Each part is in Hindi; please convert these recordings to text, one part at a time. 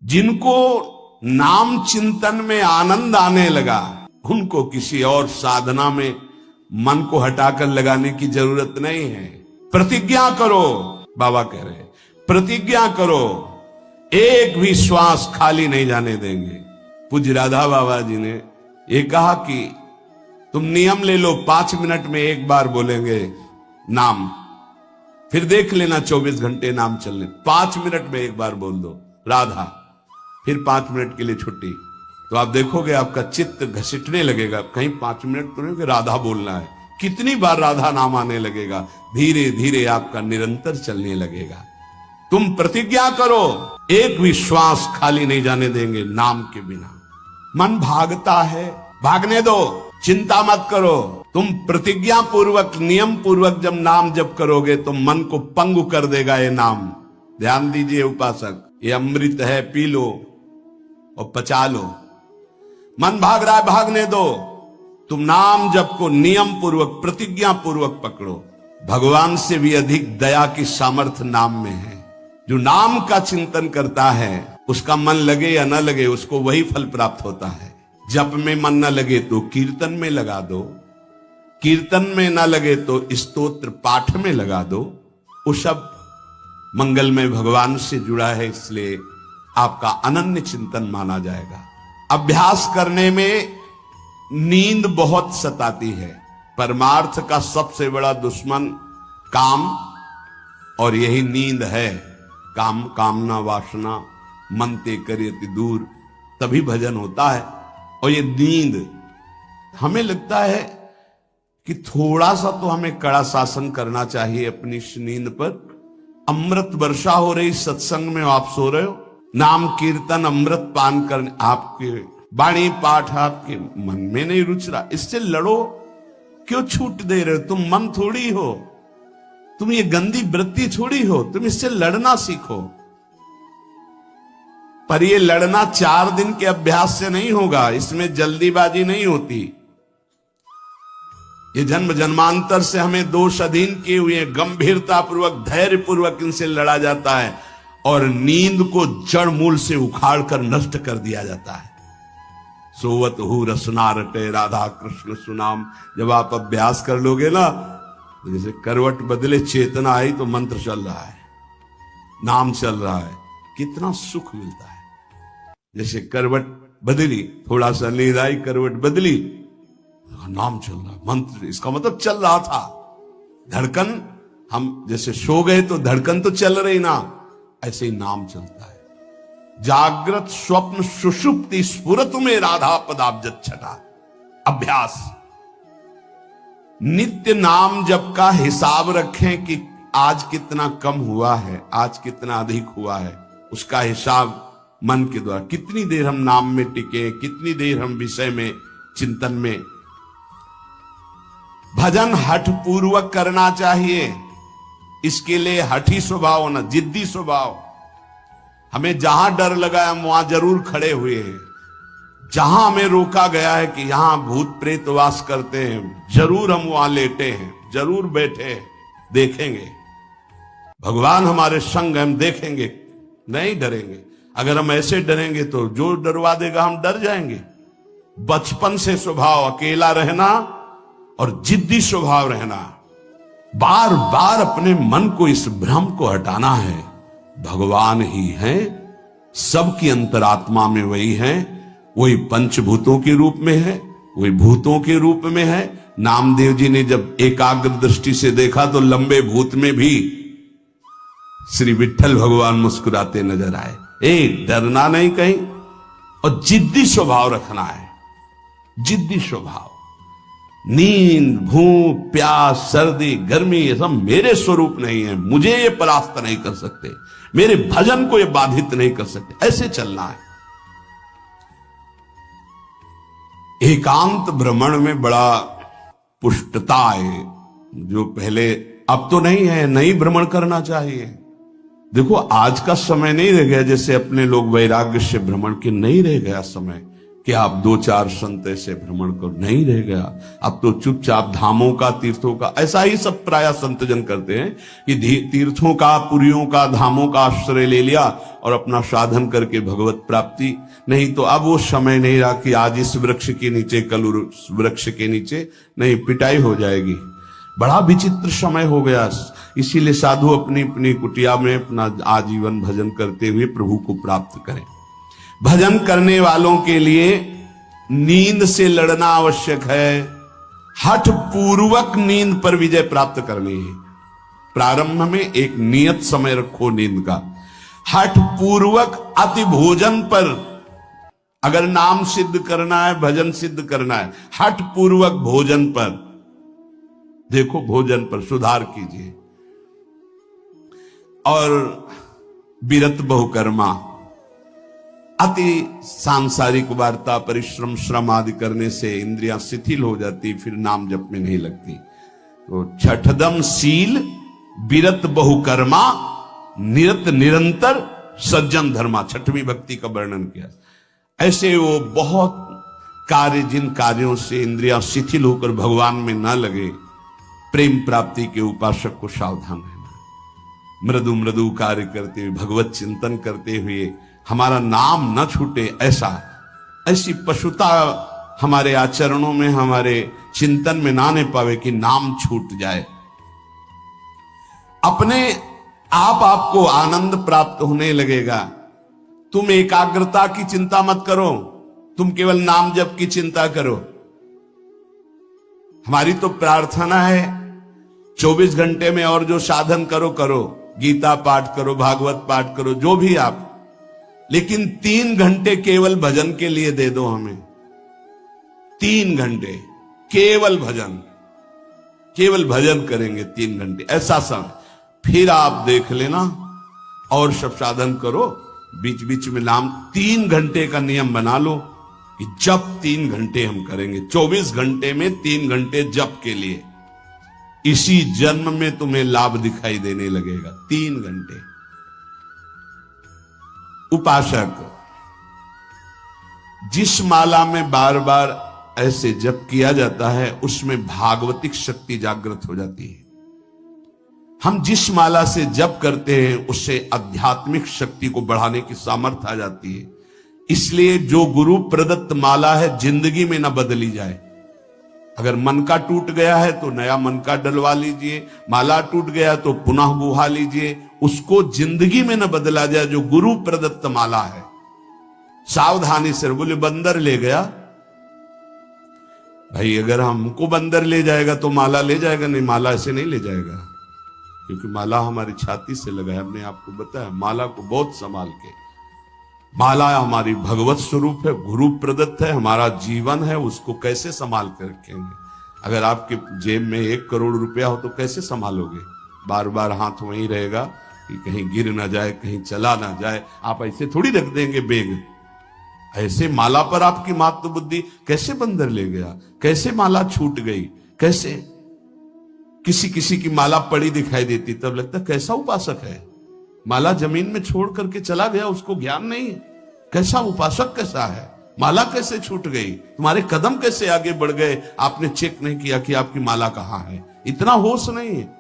जिनको नाम चिंतन में आनंद आने लगा, उनको किसी और साधना में मन को हटाकर लगाने की जरूरत नहीं है। प्रतिज्ञा करो, बाबा कह रहे हैं, प्रतिज्ञा करो, एक भी श्वास खाली नहीं जाने देंगे। पूज्य राधा बाबा जी ने ये कहा कि तुम नियम ले लो, 5 मिनट में एक बार बोलेंगे नाम, फिर देख लेना 24 घंटे नाम चलने। 5 मिनट में एक बार बोल दो राधा, फिर 5 मिनट के लिए छुट्टी, तो आप देखोगे आपका चित्त घसीटने लगेगा। कहीं 5 मिनट तो नहीं कि राधा बोलना है, कितनी बार राधा नाम आने लगेगा। धीरे धीरे आपका निरंतर चलने लगेगा। तुम प्रतिज्ञा करो, एक भी श्वास खाली नहीं जाने देंगे नाम के बिना। मन भागता है, भागने दो, चिंता मत करो। तुम प्रतिज्ञा पूर्वक, नियम पूर्वक जब नाम जप करोगे तो मन को पंगु कर देगा ये नाम। ध्यान दीजिए उपासक, ये अमृत है, पी लो और पचा लो। मन भाग रहा है, भागने दो। तुम नाम जप को नियम पूर्वक, प्रतिज्ञा पूर्वक पकड़ो। भगवान से भी अधिक दया की सामर्थ्य नाम में है। जो नाम का चिंतन करता है उसका मन लगे या न लगे उसको वही फल प्राप्त होता है। जप में मन न लगे तो कीर्तन में लगा दो, कीर्तन में न लगे तो स्तोत्र पाठ में लगा दो। वो सब मंगलमय भगवान से जुड़ा है, इसलिए आपका अनन्य चिंतन माना जाएगा। अभ्यास करने में नींद बहुत सताती है। परमार्थ का सबसे बड़ा दुश्मन काम, और यही नींद है। काम कामना वासना मन ते करियति दूर, तभी भजन होता है। और ये नींद, हमें लगता है कि थोड़ा सा तो हमें कड़ा शासन करना चाहिए अपनी इस नींद पर। अमृत वर्षा हो रही सत्संग में, आप सो रहे हो, नाम कीर्तन अमृत पान करने, आपके वाणी पाठ आपके मन में नहीं रुच रहा, इससे लड़ो। क्यों छूट दे रहे हो? तुम मन थोड़ी हो, तुम ये गंदी वृत्ति थोड़ी हो, तुम इससे लड़ना सीखो। पर ये लड़ना 4 दिन के अभ्यास से नहीं होगा, इसमें जल्दीबाजी नहीं होती। ये जन्म जन्मांतर से हमें दोष अधीन किए हुए गंभीरता पूर्वक, धैर्य पूर्वक इनसे लड़ा जाता है और नींद को जड़ मूल से उखाड़ कर नष्ट कर दिया जाता है। सोवत हु रसना रटे राधा कृष्ण सुनाम। जब आप अभ्यास कर लोगे ना, जैसे करवट बदले चेतना आई तो मंत्र चल रहा है, नाम चल रहा है, कितना सुख मिलता है। जैसे करवट बदली, थोड़ा सा नींद आई, करवट बदली, नाम चल रहा, मंत्र, इसका मतलब चल रहा था। धड़कन, हम जैसे सो गए तो धड़कन तो चल रही ना, ऐसे ही नाम चलता है। जागृत स्वप्न सुषुप्ति स्फुरत में राधा पदाब्जत छटा। अभ्यास, नित्य नाम जप का हिसाब रखें कि आज कितना कम हुआ है, आज कितना अधिक हुआ है, उसका हिसाब मन के द्वारा। कितनी देर हम नाम में टिके, कितनी देर हम विषय में, चिंतन में। भजन हठ पूर्वक करना चाहिए। इसके लिए हठी स्वभाव होना, जिद्दी स्वभाव। हमें जहां डर लगा हम वहां जरूर खड़े हुए हैं। जहां हमें रोका गया है कि यहां भूत प्रेत वास करते हैं, जरूर हम वहां लेटे हैं, जरूर बैठे हैं, देखेंगे। भगवान हमारे संग, हम देखेंगे, नहीं डरेंगे। अगर हम ऐसे डरेंगे तो जो डरवा देगा हम डर जाएंगे। बचपन से स्वभाव अकेला रहना और जिद्दी स्वभाव रहना। बार बार अपने मन को, इस भ्रम को हटाना है। भगवान ही है, सबकी अंतरात्मा में वही है, वही पंचभूतों के रूप में है, वही भूतों के रूप में है। नामदेव जी ने जब एकाग्र दृष्टि से देखा तो लंबे भूत में भी श्री विठ्ठल भगवान मुस्कुराते नजर आए। डरना नहीं कहीं, और जिद्दी स्वभाव रखना है। जिद्दी स्वभाव। नींद, भूख, प्यास, सर्दी, गर्मी, ये सब मेरे स्वरूप नहीं है, मुझे ये परास्त नहीं कर सकते, मेरे भजन को ये बाधित नहीं कर सकते। ऐसे चलना है। एकांत भ्रमण में बड़ा पुष्टता है, जो पहले, अब तो नहीं है, नहीं भ्रमण करना चाहिए। देखो आज का समय नहीं रह गया जैसे अपने लोग वैराग्य से भ्रमण के, नहीं रह गया समय। कि आप 2-4 संत ऐसे भ्रमण करो, नहीं रह गया। अब तो चुपचाप धामों का, तीर्थों का, ऐसा ही सब प्राय संतजन करते हैं कि तीर्थों का, पुरियों का, धामों का आश्रय ले लिया और अपना साधन करके भगवत प्राप्ति। नहीं तो अब वो समय नहीं रहा कि आज इस वृक्ष के नीचे, कल उस वृक्ष के नीचे, नहीं, पिटाई हो जाएगी। बड़ा विचित्र समय हो गया। इसीलिए साधु अपनी अपनी कुटिया में अपना आजीवन भजन करते हुए प्रभु को प्राप्त करें। भजन करने वालों के लिए नींद से लड़ना आवश्यक है। हठ पूर्वक नींद पर विजय प्राप्त करनी है। प्रारंभ में एक नियत समय रखो नींद का। हठ पूर्वक अति भोजन पर, अगर नाम सिद्ध करना है, भजन सिद्ध करना है, हठ पूर्वक भोजन पर, देखो भोजन पर सुधार कीजिए। और विरत बहुकर्मा, अति सांसारिक वार्ता, परिश्रम, श्रम आदि करने से इंद्रियां शिथिल हो जाती, फिर नाम जप में नहीं लगती। तो छठदम शील, विरत बहुकर्मा, निरत निरंतर, सज्जन धर्मा, छठवीं भक्ति का वर्णन किया। ऐसे वो बहुत कार्य, जिन कार्यों से इंद्रियां शिथिल होकर भगवान में न लगे, प्रेम प्राप्ति के उपासक को सावधान रहना। मृदु मृदु कार्य करते हुए, भगवत चिंतन करते हुए हमारा नाम न छूटे, ऐसी पशुता हमारे आचरणों में, हमारे चिंतन में ना ने पावे कि नाम छूट जाए। अपने आप आपको आनंद प्राप्त होने लगेगा। तुम एकाग्रता की चिंता मत करो, तुम केवल नाम जप की चिंता करो। हमारी तो प्रार्थना है 24 घंटे में और जो साधन करो करो, गीता पाठ करो, भागवत पाठ करो, जो भी आप, लेकिन 3 घंटे केवल भजन के लिए दे दो हमें। 3 घंटे केवल भजन, केवल भजन करेंगे 3 घंटे, ऐसा समय। फिर आप देख लेना और सब साधन करो, बीच बीच में नाम। 3 घंटे का नियम बना लो कि जप 3 घंटे हम करेंगे। 24 घंटे में 3 घंटे जप के लिए, इसी जन्म में तुम्हें लाभ दिखाई देने लगेगा। 3 घंटे। उपासक जिस माला में बार बार ऐसे जप किया जाता है, उसमें भागवतिक शक्ति जागृत हो जाती है। हम जिस माला से जप करते हैं, उससे आध्यात्मिक शक्ति को बढ़ाने की सामर्थ्य आ जाती है। इसलिए जो गुरु प्रदत्त माला है, जिंदगी में न बदली जाए। अगर मन का टूट गया है तो नया मन का डलवा लीजिए, माला टूट गया तो पुनः बुहा लीजिए, उसको जिंदगी में न बदला जाए। जो गुरु प्रदत्त माला है, सावधानी से। बोले बंदर ले गया, भाई अगर हमको बंदर ले जाएगा तो माला ले जाएगा? नहीं, माला ऐसे नहीं ले जाएगा, क्योंकि माला हमारी छाती से लगा है। हमने आपको बताया, माला को बहुत संभाल के। माला हमारी भगवत स्वरूप है, गुरु प्रदत्त है, हमारा जीवन है, उसको कैसे संभाल कर रखेंगे? अगर आपके जेब में 1 करोड़ रुपया हो तो कैसे संभालोगे? बार बार हाथ वहीं रहेगा कि कहीं गिर ना जाए, कहीं चला ना जाए। आप ऐसे थोड़ी रख देंगे बेग। ऐसे माला पर आपकी मात्र बुद्धि। कैसे बंदर ले गया, कैसे माला छूट गई, कैसे? किसी किसी की माला पड़ी दिखाई देती, तब लगता कैसा उपासक है। माला जमीन में छोड़ करके चला गया, उसको ज्ञान नहीं। कैसा उपासक कैसा है? माला कैसे छूट गई? तुम्हारे कदम कैसे आगे बढ़ गए? आपने चेक नहीं किया कि आपकी माला कहां है। इतना होश नहीं है।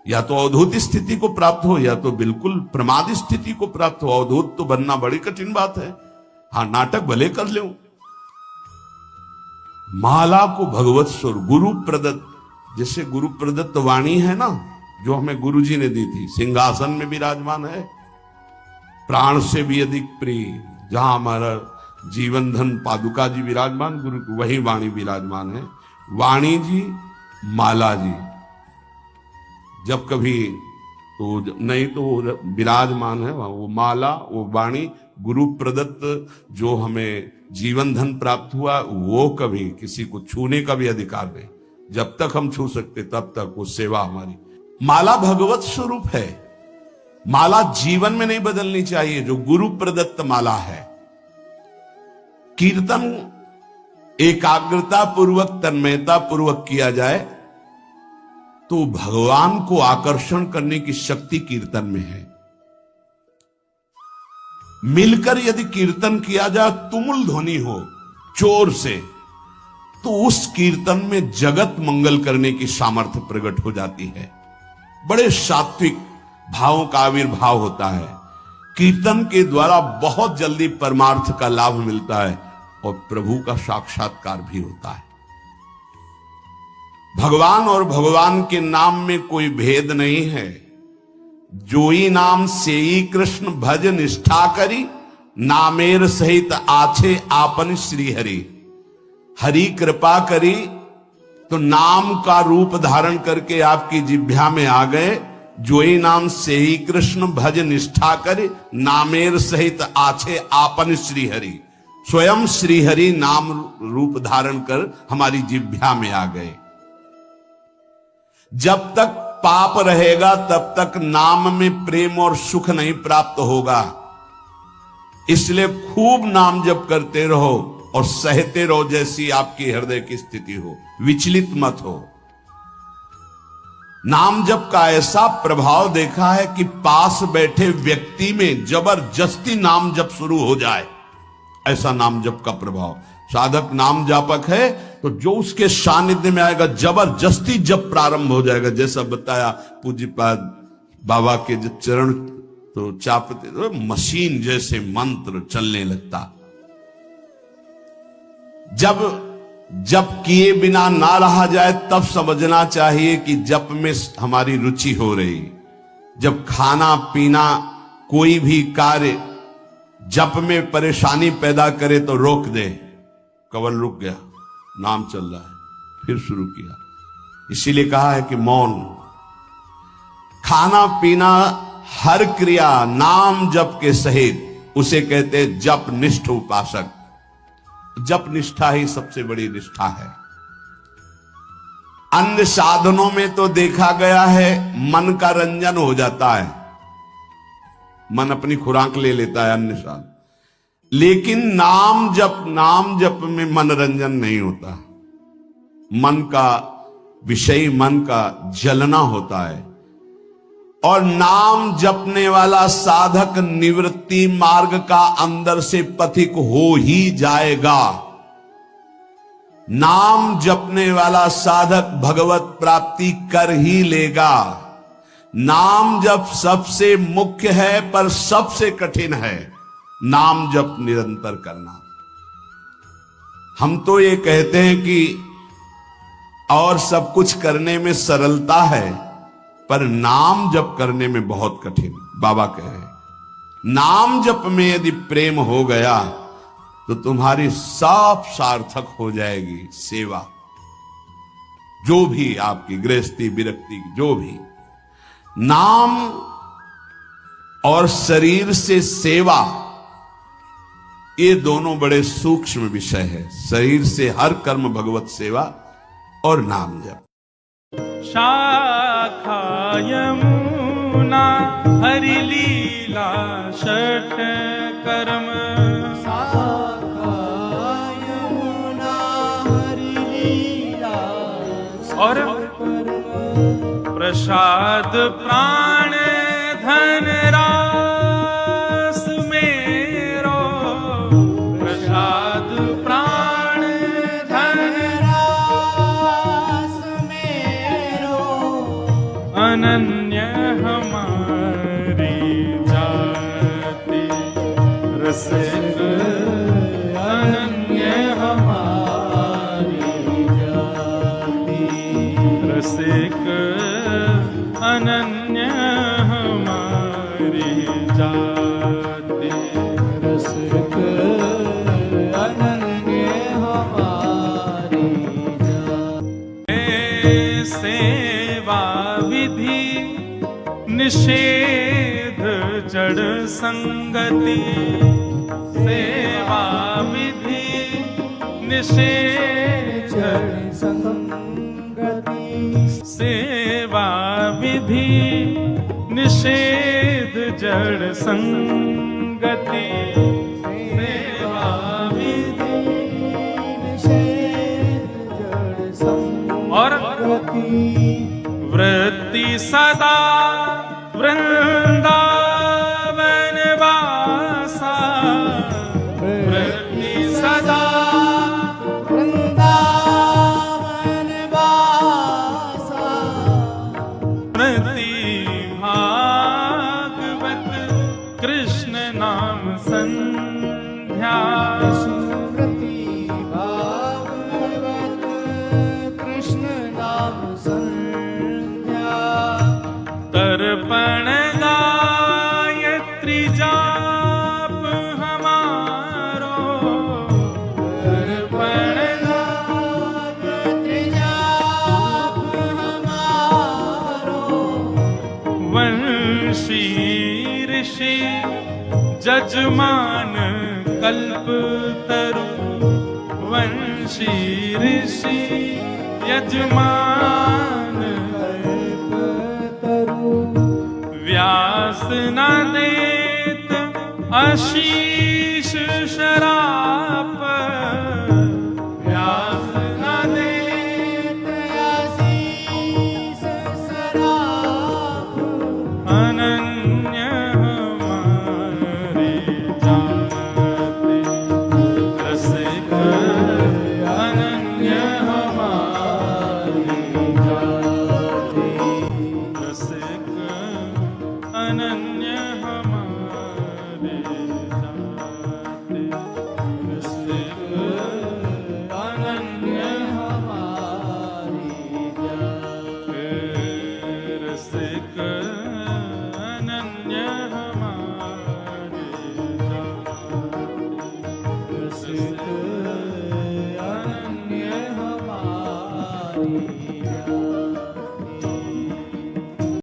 या तो अवधूत स्थिति को प्राप्त हो, या तो बिल्कुल प्रमाद स्थिति को प्राप्त हो। अवधूत तो बनना बड़ी कठिन बात है। हाँ, नाटक भले कर लो। माला को भगवत स्वरूप, गुरु प्रदत्त, जैसे गुरु प्रदत्त वाणी है ना, जो हमें गुरु जी ने दी थी, सिंहासन में विराजमान है, प्राण से भी अधिक प्रिय। जहां हमारा जीवन धन पादुका जी विराजमान, गुरु वही वाणी विराजमान है। वाणी जी, माला जी, जब कभी तो नहीं तो विराजमान है वो माला, वो वाणी, गुरु प्रदत्त जो हमें जीवन धन प्राप्त हुआ, वो कभी किसी को छूने का भी अधिकार नहीं। जब तक हम छू सकते तब तक वो सेवा हमारी। माला भगवत स्वरूप है। माला जीवन में नहीं बदलनी चाहिए, जो गुरु प्रदत्त माला है। कीर्तन एकाग्रता पूर्वक, तन्मयता पूर्वक किया जाए तो भगवान को आकर्षण करने की शक्ति कीर्तन में है। मिलकर यदि कीर्तन किया जाए, तुमुल ध्वनि हो, जोर से, तो उस कीर्तन में जगत मंगल करने की सामर्थ्य प्रकट हो जाती है। बड़े सात्विक भावों का आविर्भाव होता है। कीर्तन के द्वारा बहुत जल्दी परमार्थ का लाभ मिलता है और प्रभु का साक्षात्कार भी होता है। भगवान और भगवान के नाम में कोई भेद नहीं है। जोई नाम सेई कृष्ण भज निष्ठा करी, नामेर सहित आछे आपन श्री हरि। हरि कृपा करी तो नाम का रूप धारण करके आपकी जिह्वा में आ गए। जोई नाम सेई कृष्ण भज निष्ठा करी, नामेर सहित आछे आपन श्री हरि। स्वयं श्री हरि नाम रूप धारण कर हमारी जिह्वा में आ गए। जब तक पाप रहेगा तब तक नाम में प्रेम और सुख नहीं प्राप्त होगा। इसलिए खूब नाम जप करते रहो और सहते रहो, जैसी आपकी हृदय की स्थिति हो, विचलित मत हो। नाम जप का ऐसा प्रभाव देखा है कि पास बैठे व्यक्ति में जबरदस्ती नाम जप शुरू हो जाए, ऐसा नाम जप का प्रभाव। साधक नाम जापक है तो जो उसके सानिध्य में आएगा जबरदस्ती जब प्रारंभ हो जाएगा। जैसा बताया पूज्यपाद बाबा के जब चरण तो चापते तो मशीन जैसे मंत्र चलने लगता। जब जप किए बिना ना रहा जाए तब समझना चाहिए कि जप में हमारी रुचि हो रही। जब खाना पीना कोई भी कार्य जप में परेशानी पैदा करे तो रोक दे। कवल रुक गया, नाम चल रहा है, फिर शुरू किया। इसीलिए कहा है कि मौन। खाना पीना हर क्रिया नाम जप के सहित, उसे कहते जप निष्ठ उपासक। जप निष्ठा ही सबसे बड़ी निष्ठा है। अन्य साधनों में तो देखा गया है मन का रंजन हो जाता है, मन अपनी खुराक ले लेता है अन्य साधन। लेकिन नाम जप में मनोरंजन नहीं होता। मन का विषय, मन का जलना होता है। और नाम जपने वाला साधक निवृत्ति मार्ग का अंदर से पथिक हो ही जाएगा। नाम जपने वाला साधक भगवत प्राप्ति कर ही लेगा। नाम जप सबसे मुख्य है पर सबसे कठिन है नाम जप निरंतर करना। हम तो ये कहते हैं कि और सब कुछ करने में सरलता है, पर नाम जप करने में बहुत कठिन। बाबा कहे नाम जप में यदि प्रेम हो गया तो तुम्हारी सब सार्थक हो जाएगी सेवा। जो भी आपकी गृहस्थी विरक्ति, जो भी नाम और शरीर से सेवा, ये दोनों बड़े सूक्ष्म विषय है। शरीर से हर कर्म भगवत सेवा और नाम जप। शाखा यमुना हरि लीला षट कर्म। शाखा यमुना हरि लीला और प्रसाद प्राण धन रास मेरो। प्रसाद प्राण धन रास मेरो। अनन्य हमारी जाति रसिक। अनन्य हमारी जाति रसिक। अनन्य हमारी जाति रसिक। अनन्य हमारी जाति। सेवा विधि निषेध जड़ संगति। सेवा विधि निषेध जड़ संगति। सेवा विधि निषेध जड़ संगति। सेवा विधि निषेध जड़ संगति। वृत्ति सदा वृंदावन वासा। वृत्ति सदा ऋषि जजमान कल्प तरु वंशी ऋषि यजमान तरु व्यास न देत आशीष शराप व्यास न देत आशीष सराप अनन्य हमारे जाते रसिक अनन्य हमारे जाते रसिक अनन्य हमारे जाते रसिक अनन्य